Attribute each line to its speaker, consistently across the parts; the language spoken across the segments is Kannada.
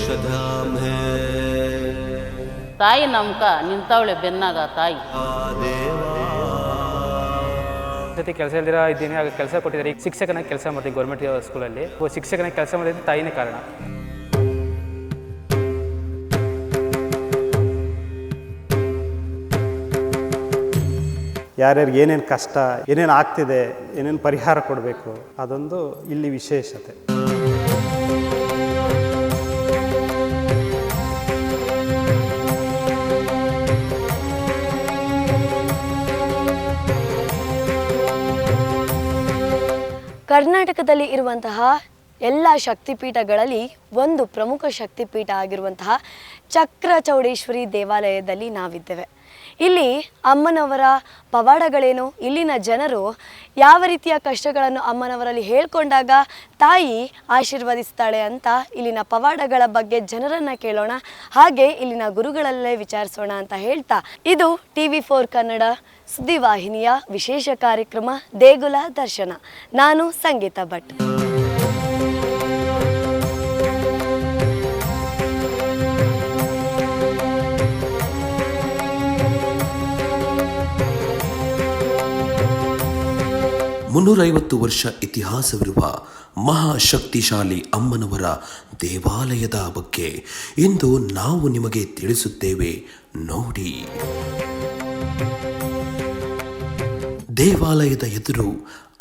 Speaker 1: अक्षधाम है।
Speaker 2: ತಾಯಿ ನಮ್ಕ ನಿಂತವಳೆ ಬೆನ್ನಾಗ ತಾಯಿ.
Speaker 3: ಜೊತೆ ಕೆಲಸ ಇಲ್ದಿರ ಇದ್ದೀನಿ, ಆಗ ಕೆಲಸ ಕೊಟ್ಟಿದ್ದಾರೆ. ಈಗ ಶಿಕ್ಷಕನಾಗಿ ಕೆಲಸ ಮಾಡ್ತೀನಿ ಗೌರ್ಮೆಂಟ್ ಸ್ಕೂಲಲ್ಲಿ. ಶಿಕ್ಷಕನಾಗಿ ಕೆಲಸ ಮಾಡಿದ್ರೆ ತಾಯಿನೇ ಕಾರಣ.
Speaker 4: ಯಾರ್ಯಾರಿಗೆ ಏನೇನು ಕಷ್ಟ, ಏನೇನು ಆಗ್ತಿದೆ, ಏನೇನು ಪರಿಹಾರ ಕೊಡಬೇಕು, ಅದೊಂದು ಇಲ್ಲಿ ವಿಶೇಷತೆ.
Speaker 5: ಕರ್ನಾಟಕದಲ್ಲಿ ಇರುವಂತಹ ಎಲ್ಲ ಶಕ್ತಿಪೀಠಗಳಲ್ಲಿ ಒಂದು ಪ್ರಮುಖ ಶಕ್ತಿಪೀಠ ಆಗಿರುವಂತಹ ಚಕ್ರಚೌಡೇಶ್ವರಿ ದೇವಾಲಯದಲ್ಲಿ ನಾವಿದ್ದೇವೆ. ಇಲ್ಲಿ ಅಮ್ಮನವರ ಪವಾಡಗಳೇನು, ಇಲ್ಲಿನ ಜನರು ಯಾವ ರೀತಿಯ ಕಷ್ಟಗಳನ್ನು ಅಮ್ಮನವರಲ್ಲಿ ಹೇಳ್ಕೊಂಡಾಗ ತಾಯಿ ಆಶೀರ್ವದಿಸ್ತಾಳೆ ಅಂತ ಇಲ್ಲಿನ ಪವಾಡಗಳ ಬಗ್ಗೆ ಜನರನ್ನು ಕೇಳೋಣ, ಹಾಗೆ ಇಲ್ಲಿನ ಗುರುಗಳಲ್ಲೇ ವಿಚಾರಿಸೋಣ ಅಂತ ಹೇಳ್ತಾ, ಇದು TV4 ಕನ್ನಡ ಸುದ್ದಿವಾಹಿನಿಯ ವಿಶೇಷ ಕಾರ್ಯಕ್ರಮ ದೇಗುಲ ದರ್ಶನ. ನಾನು ಸಂಗೀತಾ ಭಟ್.
Speaker 1: ಮುನ್ನೂರೈವತ್ತು ವರ್ಷ ಇತಿಹಾಸವಿರುವ ಮಹಾಶಕ್ತಿಶಾಲಿ ಅಮ್ಮನವರ ದೇವಾಲಯದ ಬಗ್ಗೆ ಇಂದು ನಾವು ನಿಮಗೆ ತಿಳಿಸುತ್ತೇವೆ, ನೋಡಿ. ದೇವಾಲಯದ ಎದುರು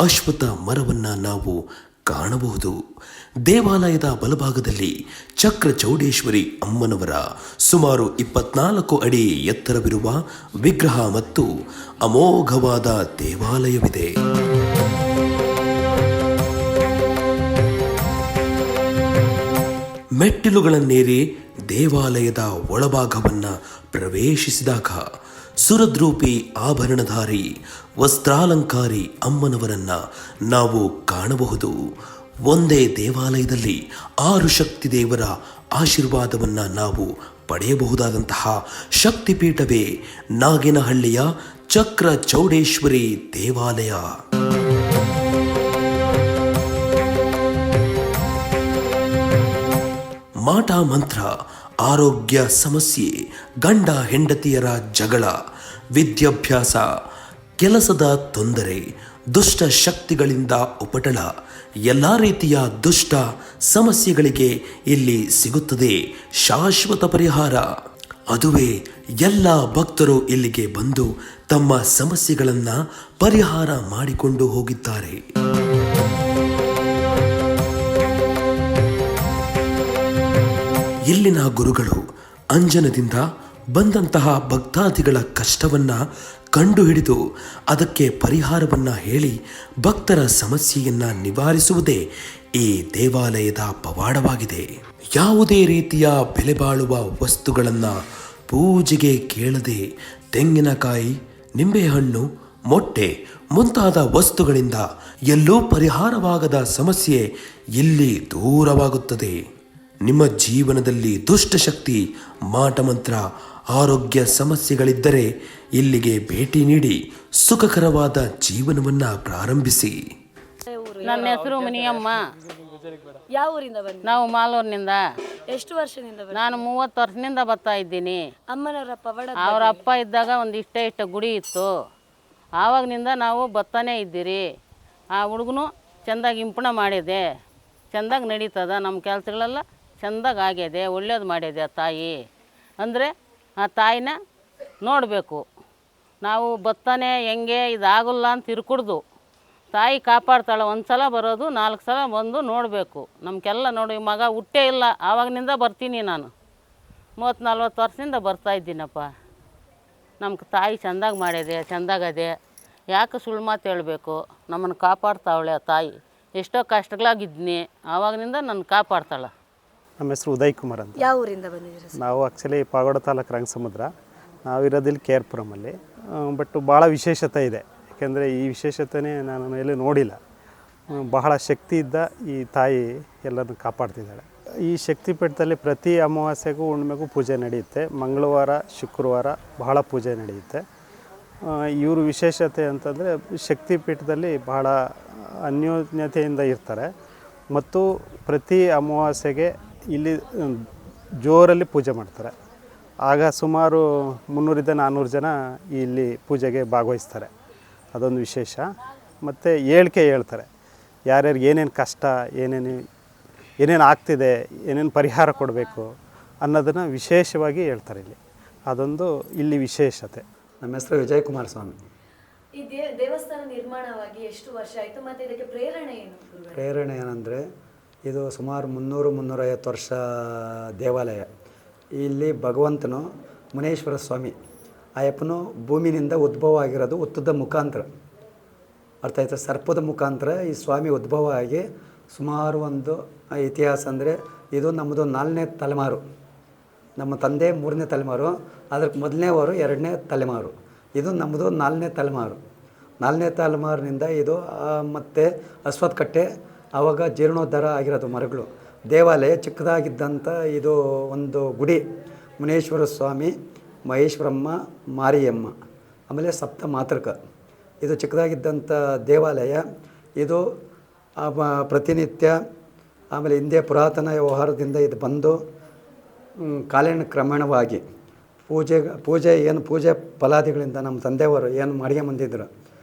Speaker 1: ಅಶ್ವತ್ಥ ಮರವನ್ನು ನಾವು ಕಾಣಬಹುದು. ದೇವಾಲಯದ ಬಲಭಾಗದಲ್ಲಿ ಚಕ್ರಚೌಡೇಶ್ವರಿ ಅಮ್ಮನವರ ಸುಮಾರು 24 ಅಡಿ ಎತ್ತರವಿರುವ ವಿಗ್ರಹ ಮತ್ತು ಅಮೋಘವಾದ ದೇವಾಲಯವಿದೆ. ಮೆಟ್ಟಿಲುಗಳನ್ನೇರಿ ದೇವಾಲಯದ ಒಳಭಾಗವನ್ನು ಪ್ರವೇಶಿಸಿದಾಗ ಸುರದ್ರೂಪಿ ಆಭರಣಧಾರಿ ವಸ್ತ್ರಾಲಂಕಾರಿ ಅಮ್ಮನವರನ್ನ ನಾವು ಕಾಣಬಹುದು. ಒಂದೇ ದೇವಾಲಯದಲ್ಲಿ 6 ಶಕ್ತಿ ದೇವರ ಆಶೀರ್ವಾದವನ್ನು ನಾವು ಪಡೆಯಬಹುದಾದಂತಹ ಶಕ್ತಿಪೀಠವೇ ನಾಗೇನಹಳ್ಳಿಯ ಚಕ್ರಚೌಡೇಶ್ವರಿ ದೇವಾಲಯ. ಮಾಟ ಮಂತ್ರ, ಆರೋಗ್ಯ ಸಮಸ್ಯೆ, ಗಂಡ ಹೆಂಡತಿಯರ ಜಗಳ, ವಿದ್ಯಾಭ್ಯಾಸ, ಕೆಲಸದ ತೊಂದರೆ, ದುಷ್ಟ ಶಕ್ತಿಗಳಿಂದ ಉಪಟಳ, ಎಲ್ಲ ರೀತಿಯ ದುಷ್ಟ ಸಮಸ್ಯೆಗಳಿಗೆ ಇಲ್ಲಿ ಸಿಗುತ್ತದೆ ಶಾಶ್ವತ ಪರಿಹಾರ. ಅದುವೇ ಎಲ್ಲ ಭಕ್ತರು ಇಲ್ಲಿಗೆ ಬಂದು ತಮ್ಮ ಸಮಸ್ಯೆಗಳನ್ನು ಪರಿಹಾರ ಮಾಡಿಕೊಂಡು ಹೋಗಿದ್ದಾರೆ. ಇಲ್ಲಿನ ಗುರುಗಳು ಅಂಜನದಿಂದ ಬಂದಂತಹ ಭಕ್ತಾದಿಗಳ ಕಷ್ಟವನ್ನ ಕಂಡುಹಿಡಿದು ಅದಕ್ಕೆ ಪರಿಹಾರವನ್ನ ಹೇಳಿ ಭಕ್ತರ ಸಮಸ್ಯೆಯನ್ನ ನಿವಾರಿಸುವುದೇ ಈ ದೇವಾಲಯದ ಪವಾಡವಾಗಿದೆ. ಯಾವುದೇ ರೀತಿಯ ಬೆಲೆ ಬಾಳುವ ವಸ್ತುಗಳನ್ನು ಪೂಜೆಗೆ ಕೇಳದೆ ತೆಂಗಿನಕಾಯಿ, ನಿಂಬೆಹಣ್ಣು, ಮೊಟ್ಟೆ ಮುಂತಾದ ವಸ್ತುಗಳಿಂದ ಎಲ್ಲೂ ಪರಿಹಾರವಾಗದ ಸಮಸ್ಯೆ ಇಲ್ಲಿ ದೂರವಾಗುತ್ತದೆ. ನಿಮ್ಮ ಜೀವನದಲ್ಲಿ ದುಷ್ಟಶಕ್ತಿ, ಮಾಟಮಂತ್ರ, ಆರೋಗ್ಯ ಸಮಸ್ಯೆಗಳಿದ್ದರೆ ಇಲ್ಲಿಗೆ ಭೇಟಿ ನೀಡಿ ಸುಖಕರವಾದ ಜೀವನವನ್ನ ಪ್ರಾರಂಭಿಸಿ.
Speaker 2: ನನ್ನ ಹೆಸರು ಮುನಿಯಮ್ಮ.
Speaker 5: ಯಾವ ಊರಿಂದ ಬಂದ?
Speaker 2: ನಾವು ಮಾಲೂರಿನಿಂದ.
Speaker 5: ಎಷ್ಟು ವರ್ಷದಿಂದ?
Speaker 2: ನಾನು 30 ವರ್ಷದಿಂದ ಬರ್ತಾ ಇದ್ದೀನಿ.
Speaker 5: ಅಮ್ಮನವರ ಪವಾಡ
Speaker 2: ಅವರ ಅಪ್ಪ ಇದ್ದಾಗ ಒಂದು ಇಷ್ಟ ಗುಡಿ ಇತ್ತು. ಆವಾಗನಿಂದ ನಾವು ಬರ್ತಾನೆ ಇದ್ದೀರಿ. ಆ ಹುಡುಗನು ಚೆಂದಾಗಿ ಇಂಪಣ ಮಾಡಿದೆ, ಚೆಂದಾಗಿ ನಡೀತದ, ನಮ್ಮ ಕೆಲಸಗಳೆಲ್ಲ ಚೆಂದಾಗಿ ಆಗಿದೆ, ಒಳ್ಳೇದು ಮಾಡಿದೆ ತಾಯಿ. ಅಂದರೆ ಆ ತಾಯಿನ ನೋಡಬೇಕು ನಾವು. ಬರ್ತಾನೆ ಹೆಂಗೆ ಇದಾಗಲ್ಲ ಅಂತ ಇರ್ಕುಡ್ದು ತಾಯಿ ಕಾಪಾಡ್ತಾಳೆ. ಒಂದು ಸಲ ಬರೋದು 4 ಸಲ ಬಂದು ನೋಡಬೇಕು. ನಮಗೆಲ್ಲ ನೋಡಿ, ಮಗ ಹುಟ್ಟೇ ಇಲ್ಲ ಆವಾಗಿನಿಂದ ಬರ್ತೀನಿ ನಾನು. 30-40 ವರ್ಷದಿಂದ ಬರ್ತಾಯಿದ್ದೀನಪ್ಪ. ನಮ್ಗೆ ತಾಯಿ ಚೆಂದಾಗಿ ಮಾಡಿದೆ, ಚೆಂದಾಗದೆ. ಯಾಕೆ ಸುಳ್ಳು ಮಾತು ಹೇಳಬೇಕು? ನಮ್ಮನ್ನು ಕಾಪಾಡ್ತಾವಳೆ ಆ ತಾಯಿ. ಎಷ್ಟೋ ಕಷ್ಟಗಳಾಗಿದ್ನಿ, ಆವಾಗಿನಿಂದ ನನ್ನ ಕಾಪಾಡ್ತಾಳೆ.
Speaker 4: ನಮ್ಮ ಹೆಸರು ಉದಯ್ ಕುಮಾರ್ ಅಂತ.
Speaker 5: ಯಾವ ಊರಿಂದ ಬಂದಿದ್ದೀರಿ?
Speaker 4: ನಾವು actually pagoda taluk Rangasamudra. ನಾವಿರೋದಿಲ್ಲಿ ಕೇರ್ಪುರಮಲ್ಲಿ. But ಭಾಳ ವಿಶೇಷತೆ ಇದೆ. ಯಾಕೆಂದರೆ ಈ ವಿಶೇಷತೆನೇ ನಾನು ಎಲ್ಲೂ ನೋಡಿಲ್ಲ. ಬಹಳ ಶಕ್ತಿ ಇದ್ದ ಈ ತಾಯಿ ಎಲ್ಲರನ್ನು ಕಾಪಾಡ್ತಿದ್ದಾಳೆ. ಈ ಶಕ್ತಿಪೀಠದಲ್ಲಿ ಪ್ರತಿ ಅಮಾವಾಸ್ಯೆಗೂ ಹುಣ್ಣಿಮೆಗೂ ಪೂಜೆ ನಡೆಯುತ್ತೆ. ಮಂಗಳವಾರ, ಶುಕ್ರವಾರ ಬಹಳ ಪೂಜೆ ನಡೆಯುತ್ತೆ. ಇವರು ವಿಶೇಷತೆ ಅಂತಂದರೆ ಶಕ್ತಿಪೀಠದಲ್ಲಿ ಬಹಳ ಅನ್ಯೋನ್ಯತೆಯಿಂದ ಇರ್ತಾರೆ. ಮತ್ತು ಪ್ರತಿ ಅಮಾವಾಸ್ಯೆಗೆ ಇಲ್ಲಿ ಜೋರಲ್ಲಿ ಪೂಜೆ ಮಾಡ್ತಾರೆ. ಆಗ ಸುಮಾರು 300-400 ಜನ ಇಲ್ಲಿ ಪೂಜೆಗೆ ಭಾಗವಹಿಸ್ತಾರೆ. ಅದೊಂದು ವಿಶೇಷ. ಮತ್ತು ಹೇಳ್ತಾರೆ ಯಾರ್ಯಾರಿಗೆ ಏನೇನು ಕಷ್ಟ, ಏನೇನು ಆಗ್ತಿದೆ, ಏನೇನು ಪರಿಹಾರ ಕೊಡಬೇಕು ಅನ್ನೋದನ್ನು ವಿಶೇಷವಾಗಿ ಹೇಳ್ತಾರೆ ಇಲ್ಲಿ. ಅದೊಂದು ಇಲ್ಲಿ ವಿಶೇಷತೆ.
Speaker 6: ನಮ್ಮ ಹೆಸರು ವಿಜಯಕುಮಾರ ಸ್ವಾಮಿ.
Speaker 5: ಈ ದೇವಸ್ಥಾನ ನಿರ್ಮಾಣವಾಗಿ ಎಷ್ಟು ವರ್ಷ ಆಯಿತು ಮತ್ತು ಇದಕ್ಕೆ ಪ್ರೇರಣೆ ಏನು?
Speaker 6: ಪ್ರೇರಣೆ ಏನಂದರೆ ಇದು ಸುಮಾರು 300-350 ವರ್ಷ ದೇವಾಲಯ. ಇಲ್ಲಿ ಭಗವಂತನು ಮುನೇಶ್ವರ ಸ್ವಾಮಿ ಅಯ್ಯಪ್ಪನು ಭೂಮಿನಿಂದ ಉದ್ಭವ ಆಗಿರೋದು ಉತ್ತದ ಮುಖಾಂತರ, ಅರ್ಥ ಆಯ್ತು, ಸರ್ಪದ ಮುಖಾಂತರ ಈ ಸ್ವಾಮಿ ಉದ್ಭವ ಆಗಿ ಸುಮಾರು ಒಂದು ಇತಿಹಾಸ ಅಂದರೆ ಇದು ನಮ್ಮದು 4ನೇ ತಲೆಮಾರು. ನಮ್ಮ ತಂದೆ 3ನೇ ತಲೆಮಾರು, ಅದಕ್ಕೆ ಮೊದಲನೇವರು 2ನೇ ತಲೆಮಾರು. ಇದು ನಮ್ಮದು 4ನೇ ತಲೆಮಾರು. 4ನೇ ತಲೆಮಾರಿನಿಂದ ಇದು ಮತ್ತು ಅಶ್ವತ್ಥಕಟ್ಟೆ ಆವಾಗ ಜೀರ್ಣೋದ್ಧಾರ ಆಗಿರೋದು ಮರಗಳು. ದೇವಾಲಯ ಚಿಕ್ಕದಾಗಿದ್ದಂಥ ಇದು ಒಂದು ಗುಡಿ, ಮುನೇಶ್ವರ ಸ್ವಾಮಿ, ಮಹೇಶ್ವರಮ್ಮ, ಮಾರಿಯಮ್ಮ, ಆಮೇಲೆ ಸಪ್ತ ಮಾತೃಕ. ಇದು ಚಿಕ್ಕದಾಗಿದ್ದಂಥ ದೇವಾಲಯ. ಇದು ಪ್ರತಿನಿತ್ಯ ಆಮೇಲೆ ಹಿಂದೆ ಪುರಾತನ ವ್ಯವಹಾರದಿಂದ ಇದು ಬಂದು ಕ್ರಮೇಣವಾಗಿ ಪೂಜೆ ಫಲಾದಿಗಳಿಂದ ನಮ್ಮ ತಂದೆಯವರು ಏನು ಮಾಡಿಗೆ ಬಂದಿದ್ದರು,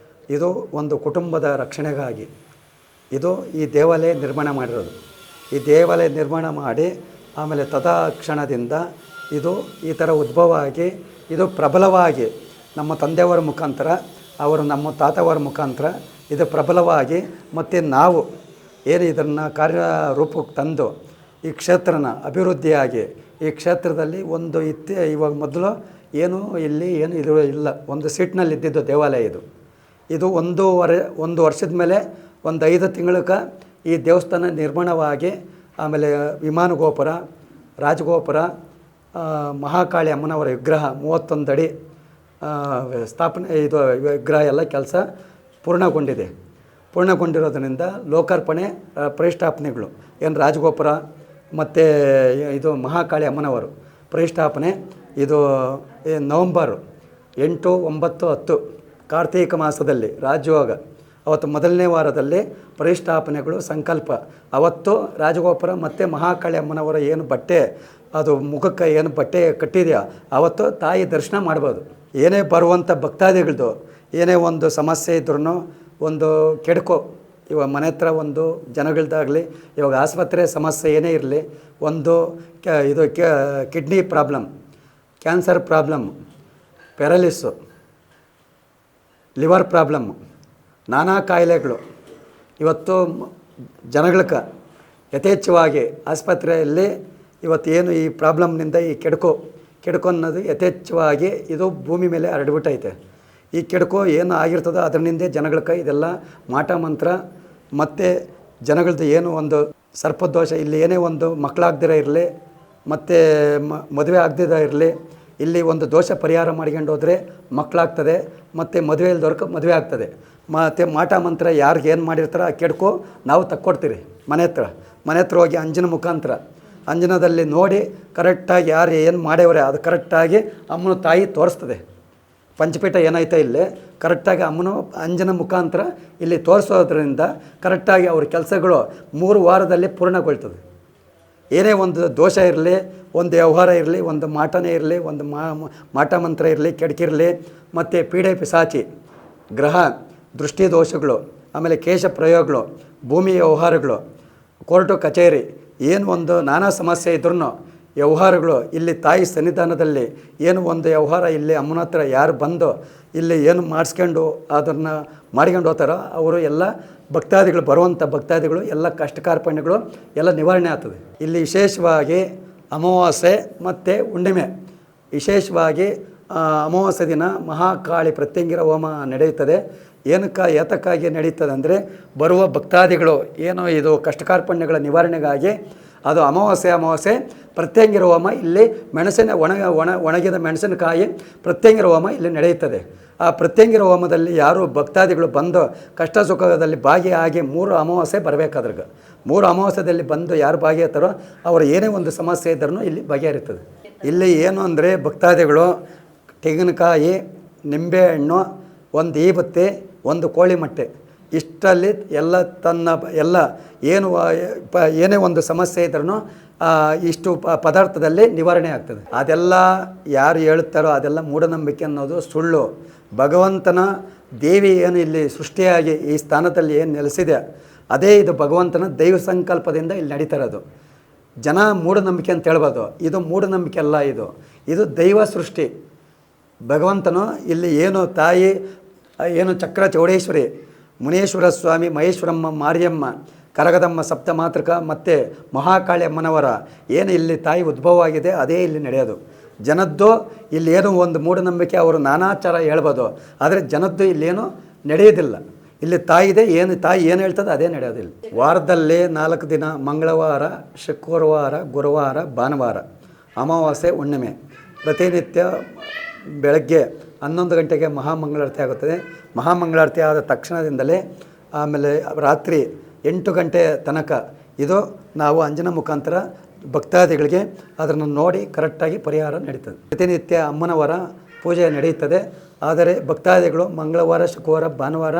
Speaker 6: ಇದು ಒಂದು ಕುಟುಂಬದ ರಕ್ಷಣೆಗಾಗಿ ಇದು ಈ ದೇವಾಲಯ ನಿರ್ಮಾಣ ಮಾಡಿರೋದು. ಈ ದೇವಾಲಯ ನಿರ್ಮಾಣ ಮಾಡಿ ಆಮೇಲೆ ತದಾಕ್ಷಣದಿಂದ ಇದು ಈ ಥರ ಉದ್ಭವ ಆಗಿ ಇದು ಪ್ರಬಲವಾಗಿ ನಮ್ಮ ತಂದೆಯವರ ಮುಖಾಂತರ, ಅವರು ನಮ್ಮ ತಾತವರ ಮುಖಾಂತರ ಇದು ಪ್ರಬಲವಾಗಿ ಮತ್ತು ನಾವು ಏನು ಇದನ್ನು ಕಾರ್ಯರೂಪಕ್ಕೆ ತಂದು ಈ ಕ್ಷೇತ್ರನ ಅಭಿವೃದ್ಧಿಯಾಗಿ ಈ ಕ್ಷೇತ್ರದಲ್ಲಿ ಒಂದು ಇವಾಗ ಮೊದಲು ಏನು ಇಲ್ಲಿ ಏನು ಇದು ಇಲ್ಲ, ಒಂದು ಸೀಟ್ನಲ್ಲಿ ಇದ್ದಿದ್ದು ದೇವಾಲಯ ಇದು 1 ವರ್ಷದ ಮೇಲೆ ಒಂದು 5 ತಿಂಗಳಿಗೆ ಈ ದೇವಸ್ಥಾನ ನಿರ್ಮಾಣವಾಗಿ ಆಮೇಲೆ ವಿಮಾನ ಗೋಪುರ, ರಾಜಗೋಪುರ, ಮಹಾಕಾಳಿ ಅಮ್ಮನವರ ವಿಗ್ರಹ 31 ಅಡಿ ಸ್ಥಾಪನೆ, ಇದು ವಿಗ್ರಹ ಎಲ್ಲ ಕೆಲಸ ಪೂರ್ಣಗೊಂಡಿರೋದ್ರಿಂದ ಲೋಕಾರ್ಪಣೆ ಪ್ರತಿಷ್ಠಾಪನೆಗಳು ಏನು ರಾಜಗೋಪುರ ಮತ್ತು ಇದು ಮಹಾಕಾಳಿ ಅಮ್ಮನವರು ಪ್ರತಿಷ್ಠಾಪನೆ ಇದು ನವಂಬರ್ 8, 9, 10 ಕಾರ್ತೀಕ ಮಾಸದಲ್ಲಿ ರಾಜಯೋಗ ಅವತ್ತು ಮೊದಲನೇ ವಾರದಲ್ಲಿ ಪ್ರತಿಷ್ಠಾಪನೆಗಳು ಸಂಕಲ್ಪ. ಅವತ್ತು ರಾಜಗೋಪುರ ಮತ್ತು ಮಹಾಕಾಳಿ ಅಮ್ಮನವರ ಏನು ಬಟ್ಟೆ ಅದು ಮುಖಕ್ಕೆ ಏನು ಬಟ್ಟೆ ಕಟ್ಟಿದೆಯೋ ಅವತ್ತು ತಾಯಿ ದರ್ಶನ ಮಾಡ್ಬೋದು. ಏನೇ ಬರುವಂಥ ಭಕ್ತಾದಿಗಳದ್ದು ಏನೇ ಒಂದು ಸಮಸ್ಯೆ ಇದ್ರೂ, ಒಂದು ಕೆಡ್ಕೋ ಇವಾಗ ಮನೆ ಹತ್ರ ಒಂದು ಜನಗಳದ್ದಾಗಲಿ, ಇವಾಗ ಆಸ್ಪತ್ರೆ ಸಮಸ್ಯೆ ಏನೇ ಇರಲಿ, ಒಂದು ಇದು kidney problem, cancer problem, paralysis, liver problem, ನಾನಾ ಕಾಯಿಲೆಗಳು ಇವತ್ತು ಜನಗಳಿಗೆ ಯಥೇಚ್ಛವಾಗಿ ಆಸ್ಪತ್ರೆಯಲ್ಲಿ ಇವತ್ತೇನು ಈ ಪ್ರಾಬ್ಲಮ್ನಿಂದ ಈ ಕೆಡ್ಕೋ ಅನ್ನೋದು ಯಥೇಚ್ಛವಾಗಿ ಇದು ಭೂಮಿ ಮೇಲೆ ಹರಡ್ಬಿಟ್ಟೈತೆ. ಈ ಕೆಡ್ಕೋ ಏನು ಆಗಿರ್ತದೋ ಅದರಿಂದ ಜನಗಳಿಗೆ ಇದೆಲ್ಲ ಮಾಟ ಮಂತ್ರ ಮತ್ತು ಜನಗಳದ್ದು ಏನು ಒಂದು ಸರ್ಪದೋಷ, ಇಲ್ಲಿ ಏನೇ ಒಂದು ಮಕ್ಕಳಾಗ್ದಿರ ಇರಲಿ ಮತ್ತು ಮದುವೆ ಆಗದಿರ ಇರಲಿ, ಇಲ್ಲಿ ಒಂದು ದೋಷ ಪರಿಹಾರ ಮಾಡ್ಕೊಂಡು ಹೋದರೆ ಮಕ್ಕಳಾಗ್ತದೆ ಮತ್ತು ಮದುವೆ ಇಲ್ದವ್ರಿಗೆ ಮದುವೆ ಆಗ್ತದೆ. ಮತ್ತು ಮಾಟ ಮಂತ್ರ ಯಾರಿಗೆ ಏನು ಮಾಡಿರ್ತಾರೋ ಆ ಕೆಡ್ಕೋ ನಾವು ತಕ್ಕೊಡ್ತೀರಿ ಮನೆ ಹತ್ರ ಹೋಗಿ ಅಂಜನ ಮುಖಾಂತರ ಅಂಜನದಲ್ಲಿ ನೋಡಿ ಕರೆಕ್ಟಾಗಿ ಯಾರು ಏನು ಮಾಡ್ಯವ್ರೆ ಅದು ಕರೆಕ್ಟಾಗಿ ಅಮ್ಮನ ತಾಯಿ ತೋರಿಸ್ತದೆ. ಪಂಚಪೀಠ ಏನೈತೆ ಇಲ್ಲಿ ಕರೆಕ್ಟಾಗಿ ಅಮ್ಮನ ಅಂಜನ ಮುಖಾಂತರ ಇಲ್ಲಿ ತೋರಿಸೋದ್ರಿಂದ ಕರೆಕ್ಟಾಗಿ ಅವ್ರ ಕೆಲಸಗಳು 3 ವಾರದಲ್ಲಿ ಪೂರ್ಣಗೊಳ್ತದೆ. ಏನೇ ಒಂದು ದೋಷ ಇರಲಿ, ಒಂದು ವ್ಯವಹಾರ ಇರಲಿ, ಒಂದು ಮಾಟನೇ ಇರಲಿ, ಒಂದು ಮಾಟ ಮಂತ್ರ ಇರಲಿ, ಕೆಡಕಿರಲಿ, ಮತ್ತು ಪೀಡೆ ಪಿಸಾಚಿ, ಗ್ರಹ ದೃಷ್ಟಿ ದೋಷಗಳು, ಆಮೇಲೆ ಕೇಶ ಪ್ರಯೋಗಗಳು, ಭೂಮಿ ವ್ಯವಹಾರಗಳು, ಕೋರ್ಟು ಕಚೇರಿ, ಏನು ಒಂದು ನಾನಾ ಸಮಸ್ಯೆ ಇದ್ರೂ ವ್ಯವಹಾರಗಳು ಇಲ್ಲಿ ತಾಯಿ ಸನ್ನಿಧಾನದಲ್ಲಿ ಏನು ಒಂದು ವ್ಯವಹಾರ ಇಲ್ಲಿ ಅಮ್ಮನ ಹತ್ರ ಯಾರು ಬಂದು ಇಲ್ಲಿ ಏನು ಮಾಡಿಸ್ಕೊಂಡು ಅದನ್ನು ಮಾಡ್ಕೊಂಡು ಹೋಗ್ತಾರೋ ಅವರು ಎಲ್ಲ ಭಕ್ತಾದಿಗಳು ಬರುವಂಥ ಭಕ್ತಾದಿಗಳು ಎಲ್ಲ ಕಷ್ಟ ಕಾರ್ಪಣ್ಯಗಳು ಎಲ್ಲ ನಿವಾರಣೆ ಆಗ್ತದೆ. ಇಲ್ಲಿ ವಿಶೇಷವಾಗಿ ಅಮಾವಾಸ್ಯೆ ಮತ್ತು ಹುಣ್ಣಿಮೆ, ವಿಶೇಷವಾಗಿ ಅಮಾವಾಸ್ಯೆ ದಿನ ಮಹಾಕಾಳಿ ಪ್ರತ್ಯಂಗಿರ ಹೋಮ ನಡೆಯುತ್ತದೆ. ಏತಕ್ಕಾಗಿ ನಡೀತದೆ ಅಂದರೆ ಬರುವ ಭಕ್ತಾದಿಗಳು ಏನು ಇದು ಕಷ್ಟ ಕಾರ್ಪಣ್ಯಗಳ ನಿವಾರಣೆಗಾಗಿ ಅದು ಅಮಾವಾಸ್ಯೆ ಪ್ರತ್ಯಂಗಿರ ಹೋಮ ಇಲ್ಲಿ ಒಣಗಿದ ಮೆಣಸಿನಕಾಯಿ ಪ್ರತ್ಯಂಗಿರ ಹೋಮ ಇಲ್ಲಿ ನಡೆಯುತ್ತದೆ. ಆ ಪ್ರತ್ಯಂಗಿರ ಹೋಮದಲ್ಲಿ ಯಾರು ಭಕ್ತಾದಿಗಳು ಬಂದು ಕಷ್ಟ ಸುಖದಲ್ಲಿ ಭಾಗಿಯಾಗಿ 3 ಅಮಾವಾಸ್ಯೆ ಬರಬೇಕಾದ್ರಾಗ 3 ಅಮಾವಾಸ್ಯದಲ್ಲಿ ಬಂದು ಯಾರು ಭಾಗಿಯಾಗ್ತಾರೋ ಅವರು ಏನೇ ಒಂದು ಸಮಸ್ಯೆ ಇದ್ರೂ ಇಲ್ಲಿ ಬಗೆಹರಿತದೆ. ಇಲ್ಲಿ ಏನು ಅಂದರೆ ಭಕ್ತಾದಿಗಳು ತೆಂಗಿನಕಾಯಿ, ನಿಂಬೆಹಣ್ಣು, ಒಂದು ಈಬತ್ತೆ, ಒಂದು ಕೋಳಿ ಮೊಟ್ಟೆ ಇಷ್ಟರಲ್ಲಿ ಎಲ್ಲ ತನ್ನ ಎಲ್ಲ ಏನು ಏನೇ ಒಂದು ಸಮಸ್ಯೆ ಇದ್ರೂ ಇಷ್ಟು ಪದಾರ್ಥದಲ್ಲಿ ನಿವಾರಣೆ ಆಗ್ತದೆ. ಅದೆಲ್ಲ ಯಾರು ಹೇಳುತ್ತಾರೋ ಅದೆಲ್ಲ ಮೂಢನಂಬಿಕೆ ಅನ್ನೋದು ಸುಳ್ಳು. ಭಗವಂತನ ದೇವಿ ಏನು ಇಲ್ಲಿ ಸೃಷ್ಟಿಯಾಗಿ ಈ ಸ್ಥಾನದಲ್ಲಿ ಏನು ನೆಲೆಸಿದೆ ಅದೇ ಇದು ಭಗವಂತನ ದೈವ ಸಂಕಲ್ಪದಿಂದ ಇಲ್ಲಿ ನಡೀತಾ ಇರೋದು. ಜನ ಮೂಢನಂಬಿಕೆ ಅಂತ ಹೇಳ್ಬೋದು, ಇದು ಮೂಢನಂಬಿಕೆ ಅಲ್ಲ, ಇದು ದೈವ ಸೃಷ್ಟಿ. ಭಗವಂತನು ಇಲ್ಲಿ ಏನು ತಾಯಿ ಏನು ಚಕ್ರ ಚೌಡೇಶ್ವರಿ, ಮುನೇಶ್ವರ ಸ್ವಾಮಿ, ಮಹೇಶ್ವರಮ್ಮ, ಮಾರಿಯಮ್ಮ, ಕರಗದಮ್ಮ, ಸಪ್ತಮಾತೃಕ ಮತ್ತು ಮಹಾಕಾಳಿ ಅಮ್ಮನವರ ಏನು ಇಲ್ಲಿ ತಾಯಿ ಉದ್ಭವ ಆಗಿದೆ ಅದೇ ಇಲ್ಲಿ ನಡೆಯೋದು. ಜನದ್ದು ಇಲ್ಲಿ ಏನೋ ಒಂದು ಮೂಢನಂಬಿಕೆ ಅವರು ನಾನಾಚಾರ ಹೇಳ್ಬೋದು, ಆದರೆ ಜನದ್ದು ಇಲ್ಲೇನು ನಡೆಯೋದಿಲ್ಲ. ಇಲ್ಲಿ ತಾಯಿದೆ, ತಾಯಿ ಏನು ಹೇಳ್ತದೆ ಅದೇ ನಡೆಯೋದಿಲ್ಲ. ವಾರದಲ್ಲಿ 4 ದಿನ ಮಂಗಳವಾರ, ಶುಕ್ರವಾರ, ಗುರುವಾರ, ಭಾನುವಾರ, ಅಮಾವಾಸ್ಯೆ, ಹುಣ್ಣಿಮೆ ಪ್ರತಿನಿತ್ಯ ಬೆಳಗ್ಗೆ 11 ಗಂಟೆಗೆ ಮಹಾಮಂಗಳಾರತಿ ಆಗುತ್ತದೆ. ಮಹಾಮಂಗಳಾರತಿ ಆದ ತಕ್ಷಣದಿಂದಲೇ ಆಮೇಲೆ ರಾತ್ರಿ 8 ಗಂಟೆ ತನಕ ಇದು ನಾವು ಅಂಜನ ಮುಖಾಂತರ ಭಕ್ತಾದಿಗಳಿಗೆ ಅದನ್ನು ನೋಡಿ ಕರೆಕ್ಟಾಗಿ ಪರಿಹಾರ ನಡೀತದೆ. ಪ್ರತಿನಿತ್ಯ ಅಮ್ಮನವರ ಪೂಜೆ ನಡೆಯುತ್ತದೆ. ಆದರೆ ಭಕ್ತಾದಿಗಳು ಮಂಗಳವಾರ, ಶುಕ್ರವಾರ, ಭಾನುವಾರ,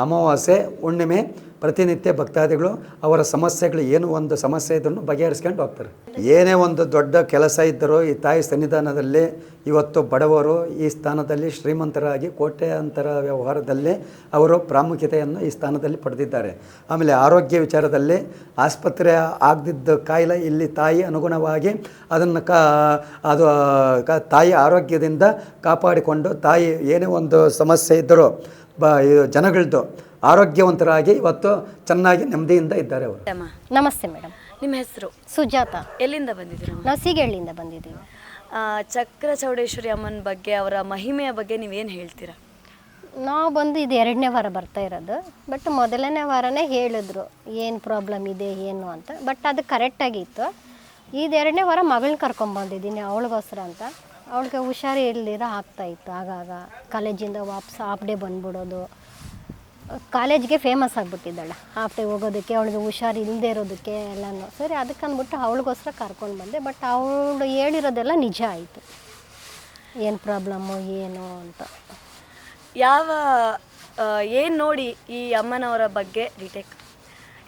Speaker 6: ಅಮಾವಾಸ್ಯೆ, ಹುಣ್ಣಿಮೆ ಪ್ರತಿನಿತ್ಯ ಭಕ್ತಾದಿಗಳು ಅವರ ಸಮಸ್ಯೆಗಳು ಏನು ಒಂದು ಸಮಸ್ಯೆ ಇದ್ರೂ ಬಗೆಹರಿಸ್ಕೊಂಡು ಹೋಗ್ತಾರೆ. ಏನೇ ಒಂದು ದೊಡ್ಡ ಕೆಲಸ ಇದ್ದರೂ ಈ ತಾಯಿ ಸನ್ನಿಧಾನದಲ್ಲಿ ಇವತ್ತು ಬಡವರು ಈ ಸ್ಥಾನದಲ್ಲಿ ಶ್ರೀಮಂತರಾಗಿ ಕೋಟ್ಯಾಂತರ ವ್ಯವಹಾರದಲ್ಲಿ ಅವರು ಪ್ರಾಮುಖ್ಯತೆಯನ್ನು ಈ ಸ್ಥಾನದಲ್ಲಿ ಪಡೆದಿದ್ದಾರೆ. ಆಮೇಲೆ ಆರೋಗ್ಯ ವಿಚಾರದಲ್ಲಿ ಆಸ್ಪತ್ರೆ ಆಗದಿದ್ದ ಕಾಯಿಲೆ ಇಲ್ಲಿ ತಾಯಿ ಅನುಗುಣವಾಗಿ ಅದನ್ನು ತಾಯಿ ಆರೋಗ್ಯದಿಂದ ಕಾಪಾಡಿಕೊಂಡು ತಾಯಿ ಏನೇ ಒಂದು ಸಮಸ್ಯೆ ಇದ್ದರೂ ಜನಗಳದ್ದು ಆರೋಗ್ಯವಂತರಾಗಿ ಇವತ್ತು ಚೆನ್ನಾಗಿ ನೆಮ್ಮದಿಯಿಂದ ಇದ್ದಾರೆ ಅವರು.
Speaker 7: ನಮಸ್ತೆ ಮೇಡಮ್.
Speaker 5: ನಿಮ್ಮ ಹೆಸರು?
Speaker 7: ಸುಜಾತ.
Speaker 5: ಎಲ್ಲಿಂದ ಬಂದಿದ್ದೀರಾ?
Speaker 7: ನಾವು ಸೀಗಳ್ಳಿಯಿಂದ ಬಂದಿದ್ದೀವಿ.
Speaker 5: ಚಕ್ರ ಚೌಡೇಶ್ವರಿ ಅಮ್ಮನ ಬಗ್ಗೆ, ಅವರ ಮಹಿಮೆಯ ಬಗ್ಗೆ ನೀವೇನು ಹೇಳ್ತೀರಾ?
Speaker 7: ನಾವು ಬಂದು ಇದು 2ನೇ ವಾರ ಬರ್ತಾ ಇರೋದು. ಬಟ್ ಮೊದಲನೇ ವಾರನೇ ಹೇಳಿದ್ರು ಏನು ಪ್ರಾಬ್ಲಮ್ ಇದೆ ಏನು ಅಂತ. ಬಟ್ ಅದು ಕರೆಕ್ಟಾಗಿತ್ತು. ಇದು 2ನೇ ವಾರ ಮಗಳನ್ನ ಕರ್ಕೊಂಬಂದಿದ್ದೀನಿ ಅವಳಿಗೋಸ್ಕರ ಅಂತ. ಅವಳಿಗೆ ಹುಷಾರು ಇರಲಿರ ಆಗ್ತಾಯಿತ್ತು. ಆಗಾಗ ಕಾಲೇಜಿಂದ ವಾಪಸ್ ಹಾಫ್ ಡೇ ಬಂದ್ಬಿಡೋದು. ಕಾಲೇಜ್ಗೆ ಫೇಮಸ್ ಆಗಿಬಿಟ್ಟಿದ್ದಾಳೆ ಹಾಫ್ ಡೇ ಹೋಗೋದಕ್ಕೆ, ಅವಳಿಗೆ ಹುಷಾರು ಇಲ್ಲದೆ ಇರೋದಕ್ಕೆ ಎಲ್ಲನೂ. ಸರಿ ಅದಕ್ಕೆ ಅಂದ್ಬಿಟ್ಟು ಅವಳಿಗೋಸ್ಕರ ಕರ್ಕೊಂಡು ಬಂದೆ. ಬಟ್ ಅವಳು ಹೇಳಿರೋದೆಲ್ಲ ನಿಜ ಆಯಿತು, ಏನು ಪ್ರಾಬ್ಲಮ್ಮು ಏನು ಅಂತ.
Speaker 5: ಏನು ನೋಡಿ ಈ ಅಮ್ಮನವರ ಬಗ್ಗೆ ಡಿಟೇಕ್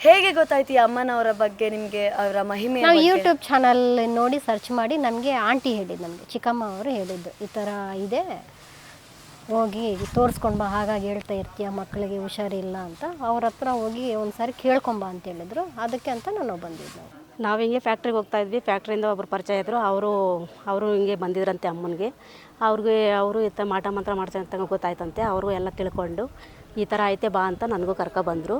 Speaker 5: ಹೇಗೆ ಗೊತ್ತಾಯ್ತು ಈ ಅಮ್ಮನವರ ಬಗ್ಗೆ ನಿಮಗೆ, ಅವರ ಮಹಿಮೆ?
Speaker 7: ನಾವು ಯೂಟ್ಯೂಬ್ ಚಾನಲ್ ನೋಡಿ ಸರ್ಚ್ ಮಾಡಿ ನಮಗೆ ಆಂಟಿ ಹೇಳಿದ್ದು, ನಮಗೆ ಚಿಕ್ಕಮ್ಮ ಅವರು ಹೇಳಿದ್ದು, ಈ ಥರ ಇದೆ ಹೋಗಿ ತೋರಿಸ್ಕೊಂಡು ಬಾ, ಹಾಗಾಗಿ ಹೇಳ್ತಾ ಇರ್ತೀಯ ಮಕ್ಕಳಿಗೆ ಹುಷಾರಿಲ್ಲ ಅಂತ. ಅವ್ರ ಹತ್ರ ಹೋಗಿ ಒಂದು ಸಾರಿ ಕೇಳ್ಕೊಂಬ ಅಂತ ಹೇಳಿದ್ರು. ಅದಕ್ಕೆ ಅಂತ ನಾವು ಬಂದಿದ್ದು.
Speaker 8: ನಾವು ಹಿಂಗೆ ಫ್ಯಾಕ್ಟ್ರಿಗೆ ಹೋಗ್ತಾಯಿದ್ವಿ. ಫ್ಯಾಕ್ಟ್ರಿಯಿಂದ ಒಬ್ಬರು ಪರಿಚಯ ಇದ್ದರು. ಅವರು ಹಿಂಗೆ ಬಂದಿದ್ರಂತೆ ಅಮ್ಮನಿಗೆ. ಅವರು ಈ ಥರ ಮಾಟ ಮಂತ್ರ ಮಾಡ್ತಾರೆ ಅಂತ ಗೊತ್ತಾಯ್ತಂತೆ. ಅವರು ಎಲ್ಲ ತಿಳ್ಕೊಂಡು ಈ ಥರ ಐತೆ ಬಾ ಅಂತ ನನಗೂ ಕರ್ಕೊಬಂದರು.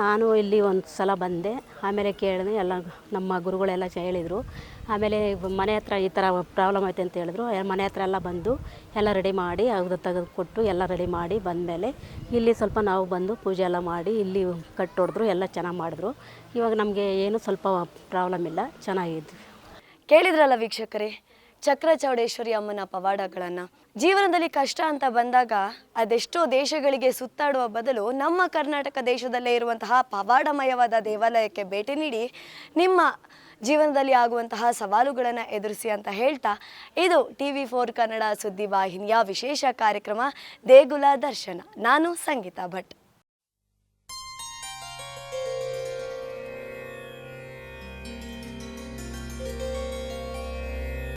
Speaker 8: ನಾನು ಇಲ್ಲಿ ಒಂದು ಸಲ ಬಂದೆ. ಆಮೇಲೆ ಕೇಳಿದೆ, ಎಲ್ಲ ನಮ್ಮ ಗುರುಗಳೆಲ್ಲ ಹೇಳಿದರು. ಆಮೇಲೆ ಮನೆ ಹತ್ರ ಈ ಥರ ಪ್ರಾಬ್ಲಮ್ ಐತೆ ಅಂತ ಹೇಳಿದ್ರು. ಮನೆ ಹತ್ರ ಎಲ್ಲ ಬಂದು ಎಲ್ಲ ರೆಡಿ ಮಾಡಿ ತೆಗೆದುಕೊಟ್ಟು ಎಲ್ಲ ರೆಡಿ ಮಾಡಿ ಬಂದಮೇಲೆ ಇಲ್ಲಿ ಸ್ವಲ್ಪ ನಾವು ಬಂದು ಪೂಜೆ ಎಲ್ಲ ಮಾಡಿ ಇಲ್ಲಿ ಕಟ್ಟೊಡೆದ್ರು, ಎಲ್ಲ ಚೆನ್ನಾಗಿ ಮಾಡಿದ್ರು. ಇವಾಗ ನಮಗೆ ಏನು ಸ್ವಲ್ಪ ಪ್ರಾಬ್ಲಮ್ ಇಲ್ಲ, ಚೆನ್ನಾಗಿದ್ವಿ.
Speaker 5: ಕೇಳಿದ್ರಲ್ಲ ವೀಕ್ಷಕರೇ, ಚಕ್ರ ಚೌಡೇಶ್ವರಿ ಅಮ್ಮನ ಪವಾಡಗಳನ್ನು. ಜೀವನದಲ್ಲಿ ಕಷ್ಟ ಅಂತ ಬಂದಾಗ ಅದೆಷ್ಟೋ ದೇಶಗಳಿಗೆ ಸುತ್ತಾಡುವ ಬದಲು ನಮ್ಮ ಕರ್ನಾಟಕ ದೇಶದಲ್ಲೇ ಇರುವಂತಹ ಪವಾಡಮಯವಾದ ದೇವಾಲಯಕ್ಕೆ ಭೇಟಿ ನೀಡಿ ನಿಮ್ಮ ಜೀವನದಲ್ಲಿ ಆಗುವಂತಹ ಸವಾಲುಗಳನ್ನು ಎದುರಿಸಿ ಅಂತ ಹೇಳ್ತಾ, ಇದು TV4 ಕನ್ನಡ ಸುದ್ದಿವಾಹಿನಿಯ ವಿಶೇಷ ಕಾರ್ಯಕ್ರಮ ದೇಗುಲ ದರ್ಶನ. ನಾನು ಸಂಗೀತಾ ಭಟ್.